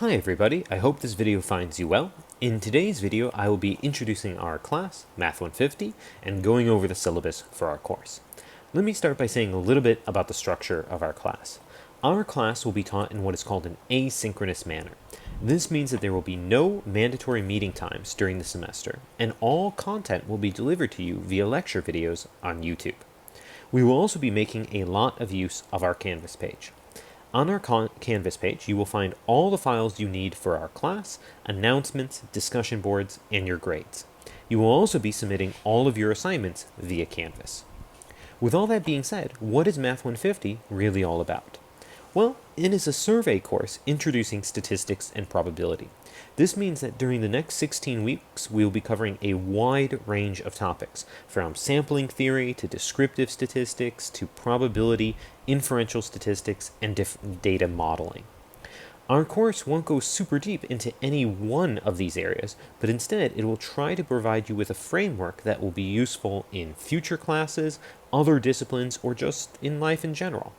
Hi everybody, I hope this video finds you well. In today's video, I will be introducing our class, Math 150, and going over the syllabus for our course. Let me start by saying a little bit about the structure of our class. Our class will be taught in what is called an asynchronous manner. This means that there will be no mandatory meeting times during the semester, and all content will be delivered to you via lecture videos on YouTube. We will also be making a lot of use of our Canvas page. On our Canvas page, you will find all the files you need for our class, announcements, discussion boards, and your grades. You will also be submitting all of your assignments via Canvas. With all that being said, what is Math 150 really all about? Well, it is a survey course introducing statistics and probability. This means that during the next 16 weeks, we will be covering a wide range of topics, from sampling theory to descriptive statistics to probability, inferential statistics, and data modeling. Our course won't go super deep into any one of these areas, but instead it will try to provide you with a framework that will be useful in future classes, other disciplines, or just in life in general.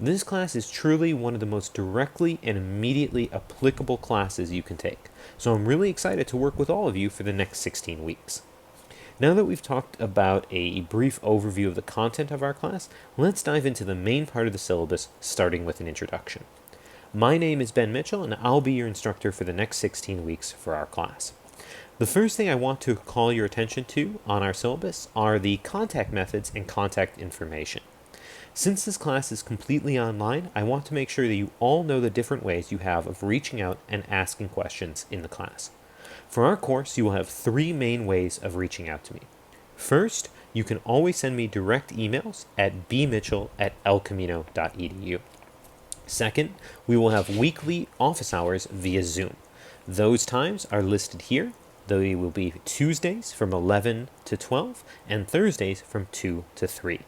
This class is truly one of the most directly and immediately applicable classes you can take, so I'm really excited to work with all of you for the next 16 weeks. Now that we've talked about a brief overview of the content of our class, let's dive into the main part of the syllabus, starting with an introduction. My name is Ben Mitchell, and I'll be your instructor for the next 16 weeks for our class. The first thing I want to call your attention to on our syllabus are the contact methods and contact information. Since this class is completely online, I want to make sure that you all know the different ways you have of reaching out and asking questions in the class. For our course, you will have three main ways of reaching out to me. First, you can always send me direct emails at bmitchell@elcamino.edu. Second, we will have weekly office hours via Zoom. Those times are listed here. They will be Tuesdays from 11 to 12 and Thursdays from 2 to 3.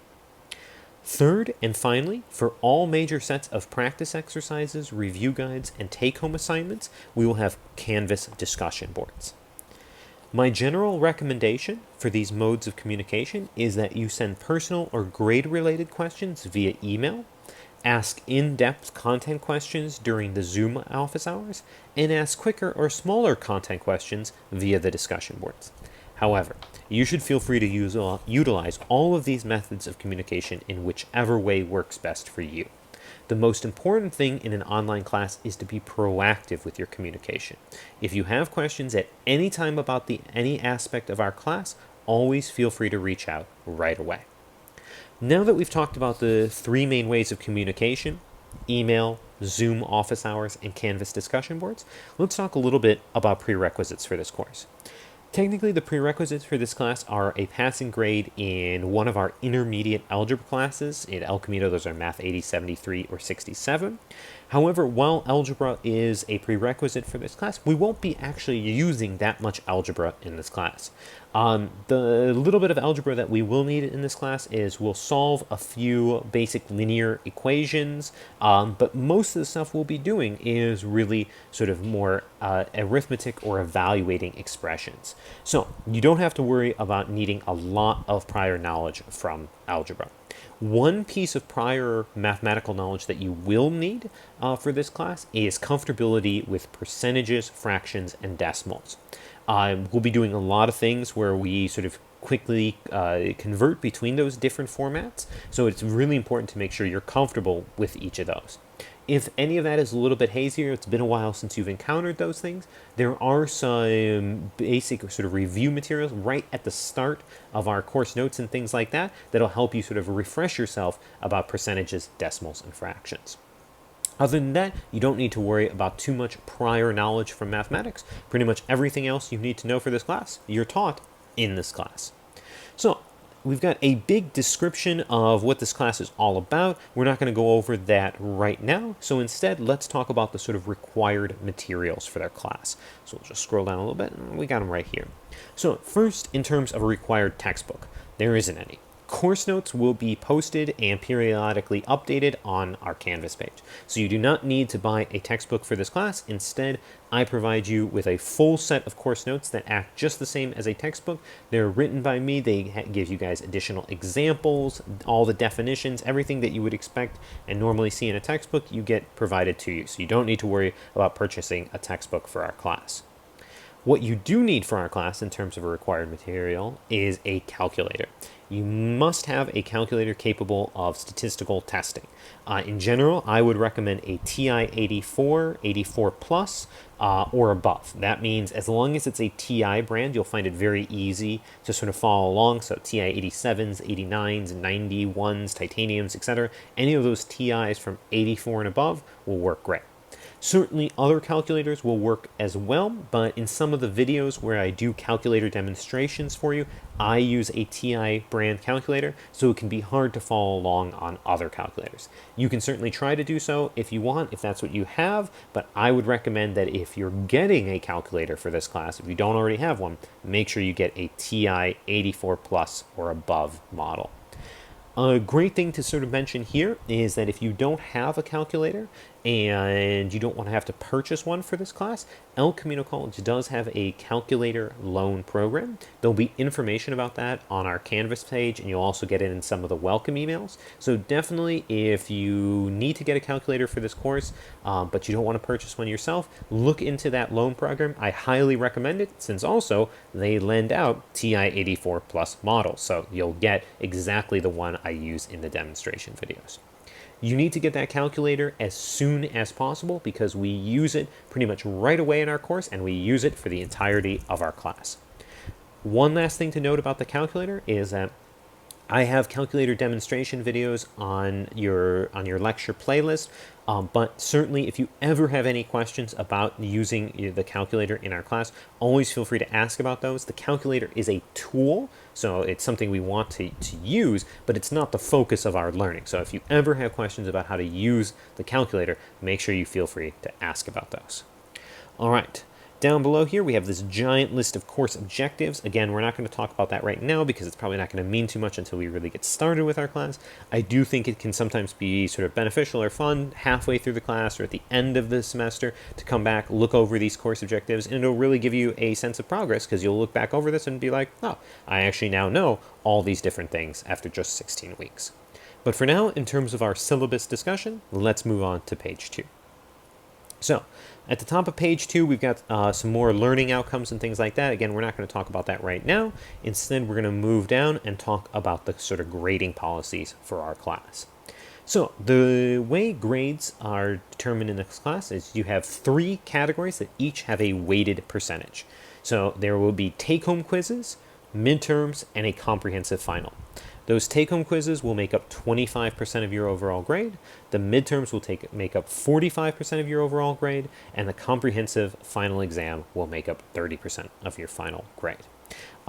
Third, and finally, for all major sets of practice exercises, review guides, and take-home assignments, we will have Canvas discussion boards. My general recommendation for these modes of communication is that you send personal or grade-related questions via email, ask in-depth content questions during the Zoom office hours, and ask quicker or smaller content questions via the discussion boards. However, you should feel free to utilize all of these methods of communication in whichever way works best for you. The most important thing in an online class is to be proactive with your communication. If you have questions at any time about any aspect of our class, always feel free to reach out right away. Now that we've talked about the three main ways of communication, email, Zoom office hours, and Canvas discussion boards, let's talk a little bit about prerequisites for this course. Technically, the prerequisites for this class are a passing grade in one of our intermediate algebra classes. In El Camino, those are Math 80, 73, or 67. However, while algebra is a prerequisite for this class, we won't be actually using that much algebra in this class. The little bit of algebra that we will need in this class is we'll solve a few basic linear equations, but most of the stuff we'll be doing is really sort of more arithmetic or evaluating expressions. So you don't have to worry about needing a lot of prior knowledge from algebra. One piece of prior mathematical knowledge that you will need for this class is comfortability with percentages, fractions, and decimals. We'll be doing a lot of things where we sort of quickly convert between those different formats, so it's really important to make sure you're comfortable with each of those. If any of that is a little bit hazier, it's been a while since you've encountered those things, there are some basic sort of review materials right at the start of our course notes and things like that that'll help you sort of refresh yourself about percentages, decimals, and fractions. Other than that, you don't need to worry about too much prior knowledge from mathematics. Pretty much everything else you need to know for this class, you're taught in this class. So we've got a big description of what this class is all about. We're not going to go over that right now. So instead, let's talk about the sort of required materials for their class. So we'll just scroll down a little bit, and we got them right here. So first, in terms of a required textbook, there isn't any. Course notes will be posted and periodically updated on our Canvas page. So you do not need to buy a textbook for this class. Instead, I provide you with a full set of course notes that act just the same as a textbook. They're written by me. They give you guys additional examples, all the definitions, everything that you would expect and normally see in a textbook, you get provided to you. So you don't need to worry about purchasing a textbook for our class. What you do need for our class in terms of a required material is a calculator. You must have a calculator capable of statistical testing. In general, I would recommend a TI 84, 84 plus, or above. That means as long as it's a TI brand, you'll find it very easy to sort of follow along. So TI 87s, 89s, 91s, titaniums, etc. Any of those TIs from 84 and above will work great. Certainly other calculators will work as well, but in some of the videos where I do calculator demonstrations for you, I use a TI brand calculator, so it can be hard to follow along on other calculators. You can certainly try to do so if you want, if that's what you have, but I would recommend that if you're getting a calculator for this class, if you don't already have one, make sure you get a TI 84 plus or above model. A great thing to sort of mention here is that if you don't have a calculator and you don't want to have to purchase one for this class, El Camino College does have a calculator loan program. There'll be information about that on our Canvas page, and you'll also get it in some of the welcome emails. So definitely, if you need to get a calculator for this course, but you don't want to purchase one yourself, look into that loan program. I highly recommend it, since also they lend out TI 84 plus models. So you'll get exactly the one I use in the demonstration videos. You need to get that calculator as soon as possible because we use it pretty much right away in our course, and we use it for the entirety of our class. One last thing to note about the calculator is that I have calculator demonstration videos on your lecture playlist, but certainly if you ever have any questions about using the calculator in our class, always feel free to ask about those. The calculator is a tool, so it's something we want to use, but it's not the focus of our learning. So if you ever have questions about how to use the calculator, make sure you feel free to ask about those. All right. Down below here, we have this giant list of course objectives. Again, we're not going to talk about that right now because it's probably not going to mean too much until we really get started with our class. I do think it can sometimes be sort of beneficial or fun halfway through the class or at the end of the semester to come back, look over these course objectives, and it'll really give you a sense of progress because you'll look back over this and be like, oh, I actually now know all these different things after just 16 weeks. But for now, in terms of our syllabus discussion, let's move on to page 2. So, at the top of page 2, we've got some more learning outcomes and things like that. Again, we're not going to talk about that right now. Instead, we're going to move down and talk about the sort of grading policies for our class. So, the way grades are determined in this class is you have 3 categories that each have a weighted percentage. So, there will be take-home quizzes, midterms, and a comprehensive final. Those take-home quizzes will make up 25% of your overall grade, the midterms will make up 45% of your overall grade, and the comprehensive final exam will make up 30% of your final grade.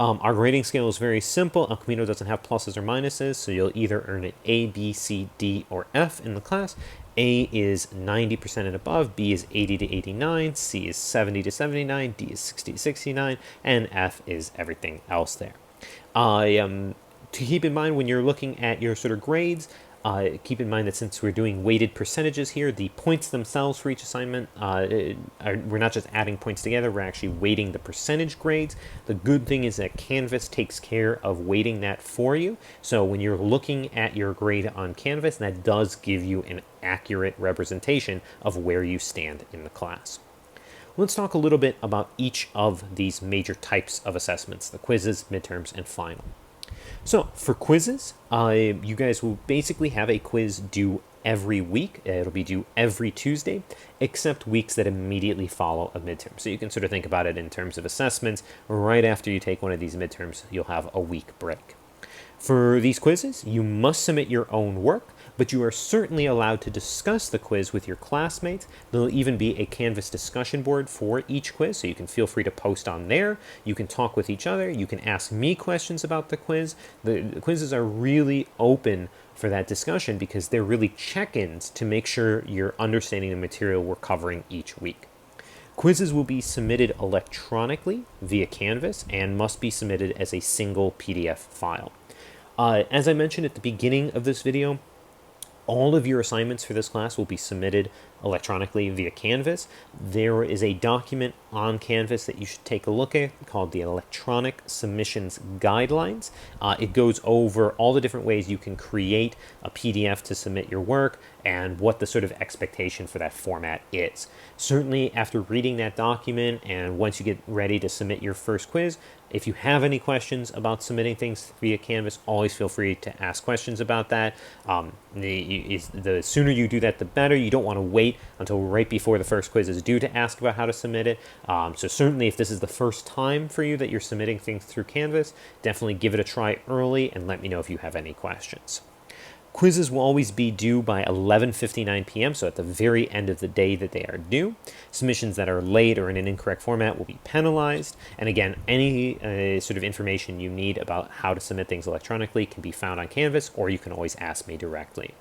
Our grading scale is very simple. El Camino doesn't have pluses or minuses, so you'll either earn an A, B, C, D, or F in the class. A is 90% and above, B is 80 to 89, C is 70 to 79, D is 60 to 69, and F is everything else there. To keep in mind when you're looking at your sort of grades, keep in mind that since we're doing weighted percentages here, the points themselves for each assignment, we're not just adding points together, we're actually weighting the percentage grades. The good thing is that Canvas takes care of weighting that for you. So when you're looking at your grade on Canvas, that does give you an accurate representation of where you stand in the class. Let's talk a little bit about each of these major types of assessments, the quizzes, midterms, and final. So for quizzes, you guys will basically have a quiz due every week. It'll be due every Tuesday, except weeks that immediately follow a midterm. So you can sort of think about it in terms of assessments. Right after you take one of these midterms, you'll have a week break. For these quizzes, you must submit your own work, but you are certainly allowed to discuss the quiz with your classmates. There'll even be a Canvas discussion board for each quiz, so you can feel free to post on there. You can talk with each other. You can ask me questions about the quiz. The quizzes are really open for that discussion because they're really check-ins to make sure you're understanding the material we're covering each week. Quizzes will be submitted electronically via Canvas and must be submitted as a single PDF file. As I mentioned at the beginning of this video, all of your assignments for this class will be submitted electronically via Canvas. There is a document on Canvas that you should take a look at called the Electronic Submissions Guidelines. It goes over all the different ways you can create a PDF to submit your work and what the sort of expectation for that format is. Certainly after reading that document and once you get ready to submit your first quiz, if you have any questions about submitting things via Canvas, always feel free to ask questions about that. The sooner you do that, the better. You don't want to wait until right before the first quiz is due to ask about how to submit it. So certainly if this is the first time for you that you're submitting things through Canvas, definitely give it a try early and let me know if you have any questions. Quizzes will always be due by 11:59 p.m., so at the very end of the day that they are due. Submissions that are late or in an incorrect format will be penalized. And again, any sort of information you need about how to submit things electronically can be found on Canvas, or you can always ask me directly.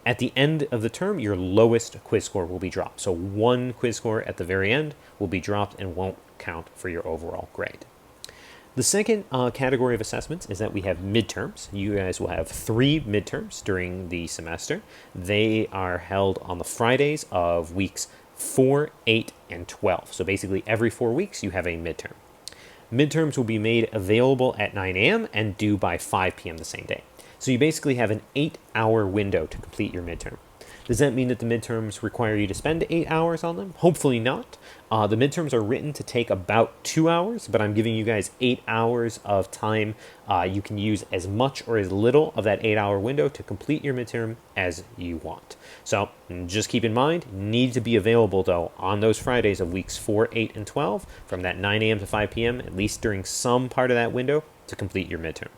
At the end of the term, your lowest quiz score will be dropped. So one quiz score at the very end will be dropped and won't count for your overall grade. The second category of assessments is that we have midterms. You guys will have 3 midterms during the semester. They are held on the Fridays of weeks 4, 8, and 12. So basically every 4 weeks you have a midterm. Midterms will be made available at 9 a.m. and due by 5 p.m. the same day. So you basically have an 8-hour window to complete your midterm. Does that mean that the midterms require you to spend 8 hours on them? Hopefully not. The midterms are written to take about 2 hours, but I'm giving you guys 8 hours of time. You can use as much or as little of that 8-hour window to complete your midterm as you want. So just keep in mind, need to be available though on those Fridays of weeks 4, 8, and 12 from that 9 a.m. to 5 p.m., at least during some part of that window to complete your midterm.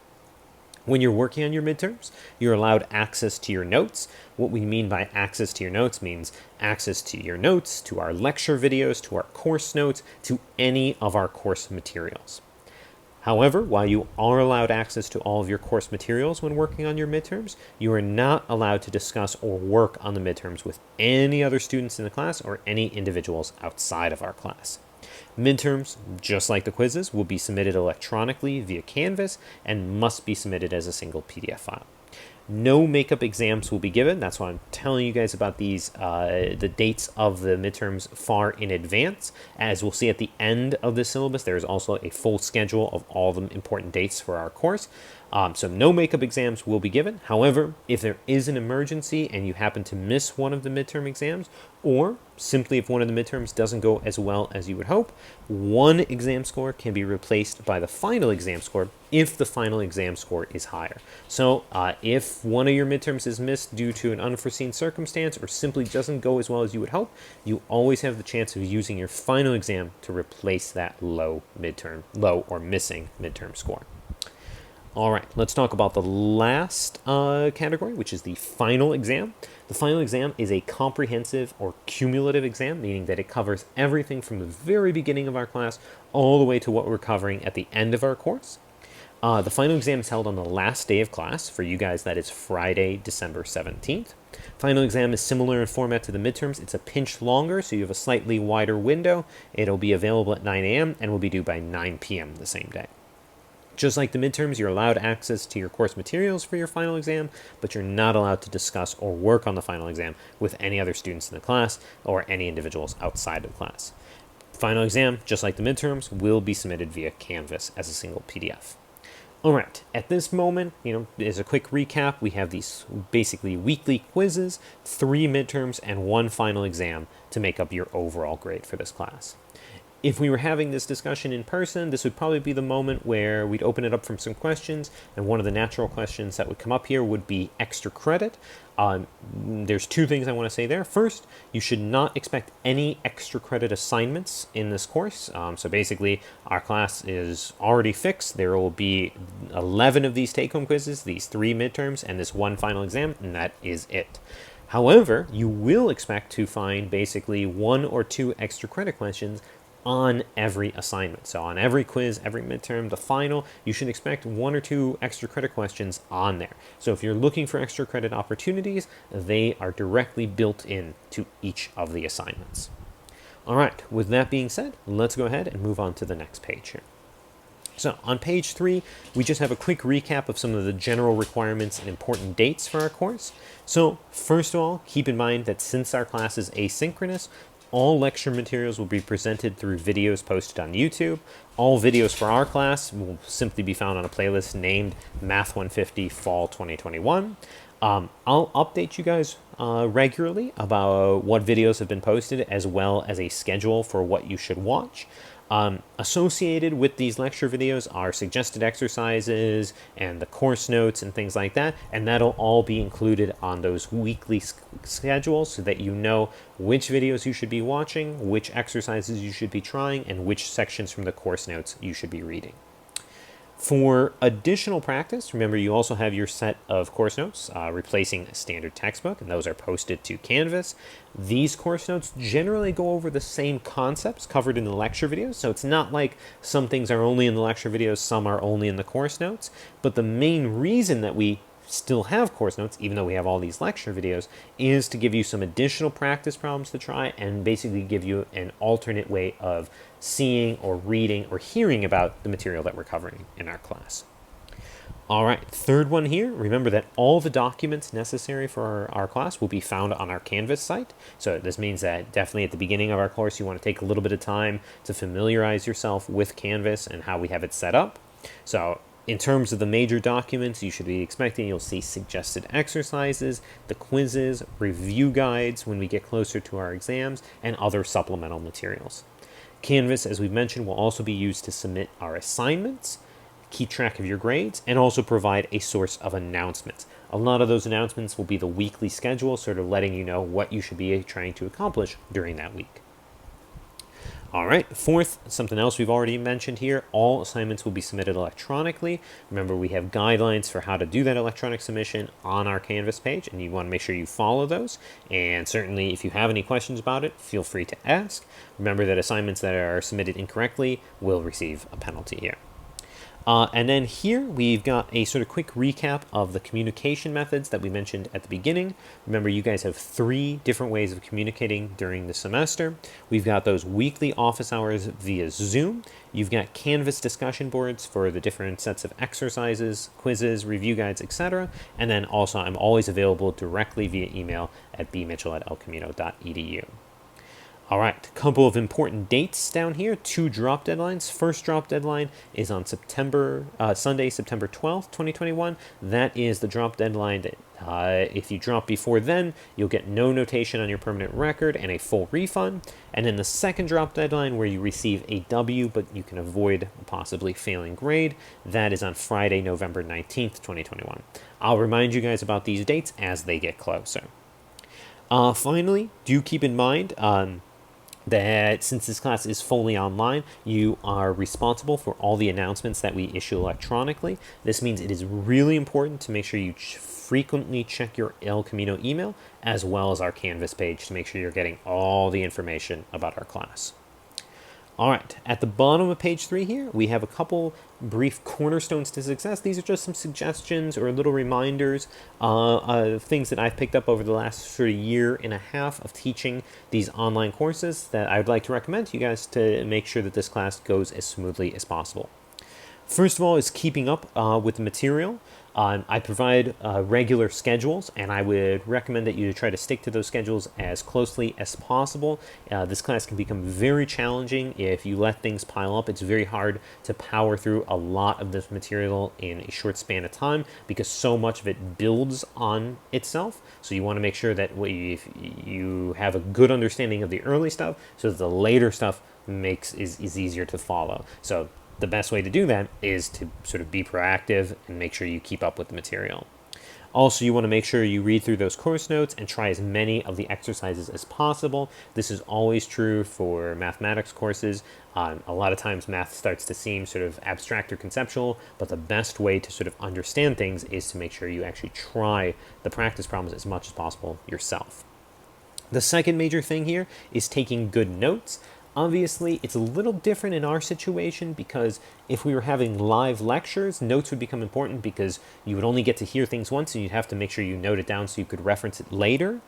When you're working on your midterms, you're allowed access to your notes. What we mean by access to your notes means access to your notes, to our lecture videos, to our course notes, to any of our course materials. However, while you are allowed access to all of your course materials when working on your midterms, you are not allowed to discuss or work on the midterms with any other students in the class or any individuals outside of our class. Midterms, just like the quizzes, will be submitted electronically via Canvas and must be submitted as a single PDF file. No makeup exams will be given. That's why I'm telling you guys about these, the dates of the midterms far in advance. As we'll see at the end of the syllabus, there is also a full schedule of all the important dates for our course. So no makeup exams will be given. However, if there is an emergency and you happen to miss one of the midterm exams, or simply if one of the midterms doesn't go as well as you would hope, one exam score can be replaced by the final exam score if the final exam score is higher. So if one of your midterms is missed due to an unforeseen circumstance or simply doesn't go as well as you would hope, you always have the chance of using your final exam to replace that low or missing midterm score. All right, let's talk about the last category, which is the final exam. The final exam is a comprehensive or cumulative exam, meaning that it covers everything from the very beginning of our class all the way to what we're covering at the end of our course. The final exam is held on the last day of class. For you guys, that is Friday, December 17th. Final exam is similar in format to the midterms. It's a pinch longer, so you have a slightly wider window. It'll be available at 9 a.m. and will be due by 9 p.m. the same day. Just like the midterms, you're allowed access to your course materials for your final exam, but you're not allowed to discuss or work on the final exam with any other students in the class or any individuals outside of class. Final exam, just like the midterms, will be submitted via Canvas as a single PDF. All right, at this moment, as a quick recap, we have these basically weekly quizzes, 3 midterms, and 1 final exam to make up your overall grade for this class. If we were having this discussion in person, this would probably be the moment where we'd open it up from some questions, and one of the natural questions that would come up here would be extra credit. There's 2 things I want to say there. First, you should not expect any extra credit assignments in this course. So basically, our class is already fixed. There will be 11 of these take-home quizzes, these 3 midterms, and this 1 final exam, and that is it. However, you will expect to find basically 1 or 2 extra credit questions on every assignment. So on every quiz, every midterm, the final, you should expect 1 or 2 extra credit questions on there. So if you're looking for extra credit opportunities, they are directly built in to each of the assignments. All right, with that being said, let's go ahead and move on to the next page here. So on page 3, we just have a quick recap of some of the general requirements and important dates for our course. So first of all, keep in mind that since our class is asynchronous, all lecture materials will be presented through videos posted on YouTube. All videos for our class will simply be found on a playlist named Math 150 Fall 2021. I'll update you guys regularly about what videos have been posted, as well as a schedule for what you should watch. Associated with these lecture videos are suggested exercises and the course notes and things like that, and that'll all be included on those weekly schedules so that you know which videos you should be watching, which exercises you should be trying, and which sections from the course notes you should be reading. For additional practice, remember you also have your set of course notes replacing a standard textbook, and those are posted to Canvas. These course notes generally go over the same concepts covered in the lecture videos, so it's not like some things are only in the lecture videos, some are only in the course notes, but the main reason that we still have course notes, even though we have all these lecture videos, is to give you some additional practice problems to try and basically give you an alternate way of seeing or reading or hearing about the material that we're covering in our class. All right, third one here, remember that all the documents necessary for our class will be found on our Canvas site. So this means that definitely at the beginning of our course, you want to take a little bit of time to familiarize yourself with Canvas and how we have it set up. So in terms of the major documents you should be expecting, you'll see suggested exercises, the quizzes, review guides when we get closer to our exams, and other supplemental materials. Canvas, as we've mentioned, will also be used to submit our assignments, keep track of your grades, and also provide a source of announcements. A lot of those announcements will be the weekly schedule, sort of letting you know what you should be trying to accomplish during that week. All right, fourth, something else we've already mentioned here, all assignments will be submitted electronically. Remember, we have guidelines for how to do that electronic submission on our Canvas page, and you want to make sure you follow those. And certainly, if you have any questions about it, feel free to ask. Remember that assignments that are submitted incorrectly will receive a penalty here. And then here we've got a sort of quick recap of the communication methods that we mentioned at the beginning. Remember, you guys have 3 different ways of communicating during the semester. We've got those weekly office hours via Zoom. You've got Canvas discussion boards for the different sets of exercises, quizzes, review guides, etc. And then also I'm always available directly via email at bmitchell@elcamino.edu. All right, a couple of important dates down here, 2 drop deadlines. First drop deadline is on Sunday, September 12th, 2021. That is the drop deadline that if you drop before then, you'll get no notation on your permanent record and a full refund. And then the second drop deadline where you receive a W, but you can avoid a possibly failing grade, that is on Friday, November 19th, 2021. I'll remind you guys about these dates as they get closer. Finally, do keep in mind that since this class is fully online, you are responsible for all the announcements that we issue electronically. This means it is really important to make sure you frequently check your El Camino email as well as our Canvas page to make sure you're getting all the information about our class. All right, at the bottom of page 3 here, we have a couple brief cornerstones to success. These are just some suggestions or little reminders of things that I've picked up over the last sort of year and a half of teaching these online courses that I would like to recommend to you guys to make sure that this class goes as smoothly as possible. First of all is keeping up with the material. I provide regular schedules, and I would recommend that you try to stick to those schedules as closely as possible. This class can become very challenging if you let things pile up. It's very hard to power through a lot of this material in a short span of time because so much of it builds on itself. So you want to make sure that if you have a good understanding of the early stuff so that the later stuff is easier to follow. So the best way to do that is to sort of be proactive and make sure you keep up with the material. Also, you want to make sure you read through those course notes and try as many of the exercises as possible. This is always true for mathematics courses. A lot of times math starts to seem sort of abstract or conceptual, but the best way to sort of understand things is to make sure you actually try the practice problems as much as possible yourself. The second major thing here is taking good notes. Obviously, it's a little different in our situation because if we were having live lectures, notes would become important because you would only get to hear things once and you'd have to make sure you note it down so you could reference it later.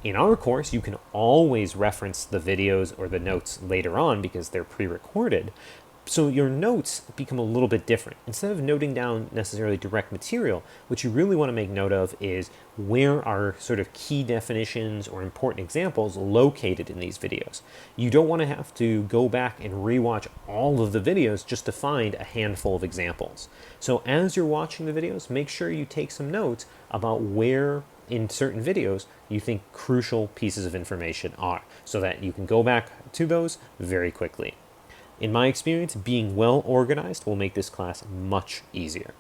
In our course, you can always reference the videos or the notes later on because they're pre-recorded. So your notes become a little bit different. Instead of noting down necessarily direct material, what you really want to make note of is where are sort of key definitions or important examples located in these videos. You don't want to have to go back and rewatch all of the videos just to find a handful of examples. So as you're watching the videos, make sure you take some notes about where in certain videos you think crucial pieces of information are, so that you can go back to those very quickly. In my experience, being well organized will make this class much easier.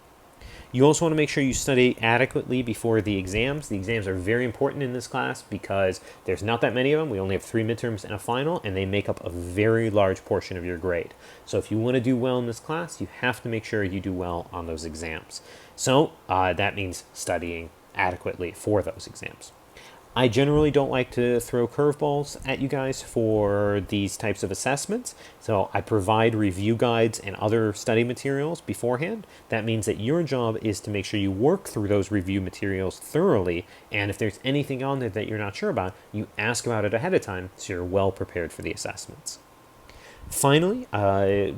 You also want to make sure you study adequately before the exams. The exams are very important in this class because there's not that many of them. We only have 3 midterms and a final, and they make up a very large portion of your grade. So if you want to do well in this class, you have to make sure you do well on those exams. So that means studying adequately for those exams. I generally don't like to throw curveballs at you guys for these types of assessments, so I provide review guides and other study materials beforehand. That means that your job is to make sure you work through those review materials thoroughly, and if there's anything on there that you're not sure about, you ask about it ahead of time so you're well prepared for the assessments. Finally,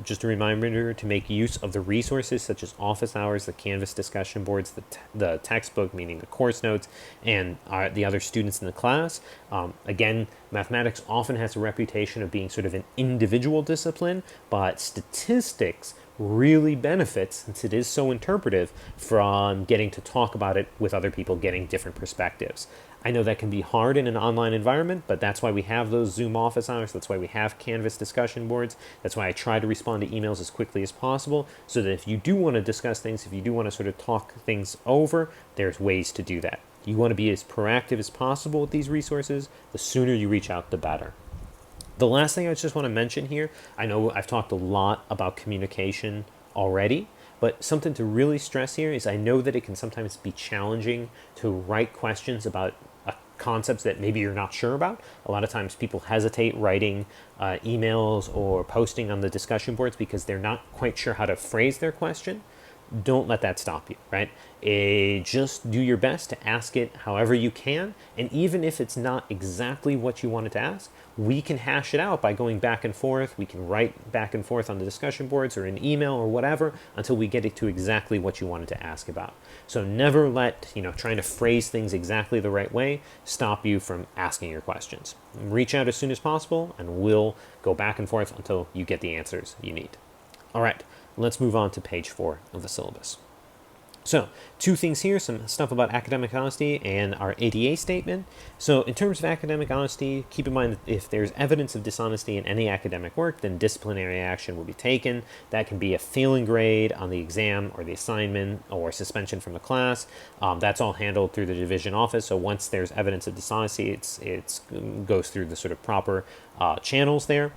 just a reminder to make use of the resources such as office hours, the Canvas discussion boards, the textbook, meaning the course notes, and the other students in the class. Again, mathematics often has a reputation of being sort of an individual discipline, but statistics really benefits, since it is so interpretive, from getting to talk about it with other people, getting different perspectives. I know that can be hard in an online environment, but that's why we have those Zoom office hours. That's why we have Canvas discussion boards. That's why I try to respond to emails as quickly as possible, so that if you do want to discuss things, if you do want to sort of talk things over, there's ways to do that. You want to be as proactive as possible with these resources. The sooner you reach out, the better. The last thing I just want to mention here, I know I've talked a lot about communication already, but something to really stress here is I know that it can sometimes be challenging to write questions about concepts that maybe you're not sure about. A lot of times people hesitate writing emails or posting on the discussion boards because they're not quite sure how to phrase their question. Don't let that stop you, right? Just do your best to ask it however you can, and even if it's not exactly what you wanted to ask, we can hash it out by going back and forth. We can write back and forth on the discussion boards or an email or whatever until we get it to exactly what you wanted to ask about. So never let, trying to phrase things exactly the right way stop you from asking your questions. Reach out as soon as possible, and we'll go back and forth until you get the answers you need. All right, let's move on to page 4 of the syllabus. So, 2 things here, some stuff about academic honesty and our ADA statement. So, in terms of academic honesty, keep in mind that if there's evidence of dishonesty in any academic work, then disciplinary action will be taken. That can be a failing grade on the exam or the assignment or suspension from the class. That's all handled through the division office. So, once there's evidence of dishonesty, it goes through the sort of proper channels there.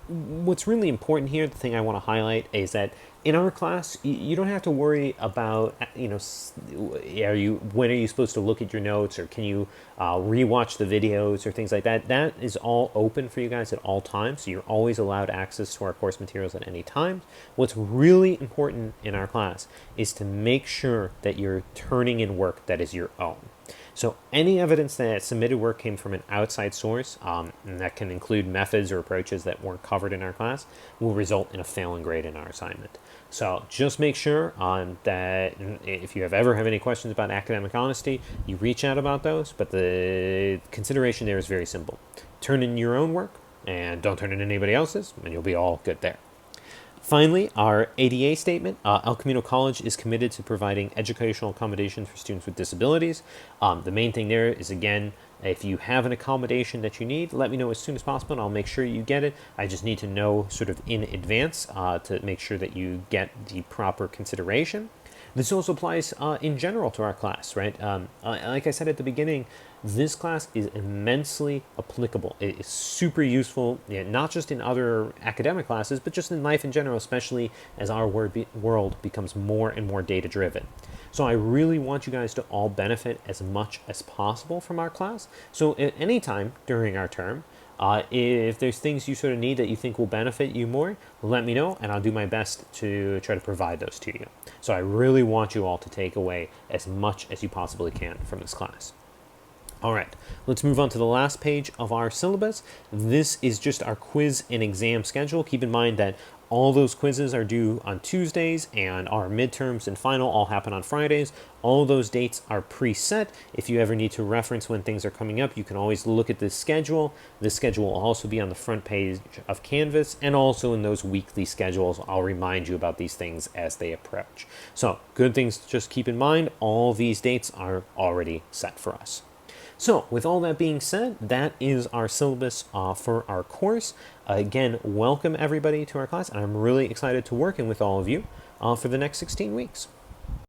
What's really important here, the thing I want to highlight, is that in our class, you don't have to worry about, when are you supposed to look at your notes, or can you rewatch the videos or things like that. That is all open for you guys at all times, so you're always allowed access to our course materials at any time. What's really important in our class is to make sure that you're turning in work that is your own. So any evidence that submitted work came from an outside source, and that can include methods or approaches that weren't covered in our class, will result in a failing grade in our assignment. So just make sure that if you ever have any questions about academic honesty, you reach out about those, but the consideration there is very simple. Turn in your own work, and don't turn in anybody else's, and you'll be all good there. Finally, our ADA statement. El Camino College is committed to providing educational accommodations for students with disabilities. The main thing there is, again, if you have an accommodation that you need, let me know as soon as possible, and I'll make sure you get it. I just need to know sort of in advance to make sure that you get the proper consideration. This also applies in general to our class, right? Like I said at the beginning, this class is immensely applicable. It is super useful, not just in other academic classes, but just in life in general, especially as our world becomes more and more data-driven. So I really want you guys to all benefit as much as possible from our class. So at any time during our term, if there's things you sort of need that you think will benefit you more, let me know, and I'll do my best to try to provide those to you. So I really want you all to take away as much as you possibly can from this class. All right, let's move on to the last page of our syllabus. This is just our quiz and exam schedule. Keep in mind that all those quizzes are due on Tuesdays, and our midterms and final all happen on Fridays. All those dates are preset. If you ever need to reference when things are coming up, you can always look at this schedule. This schedule will also be on the front page of Canvas, and also in those weekly schedules, I'll remind you about these things as they approach. So, good things to just keep in mind. All these dates are already set for us. So, with all that being said, that is our syllabus for our course. Again, welcome everybody to our class, and I'm really excited to working with all of you for the next 16 weeks.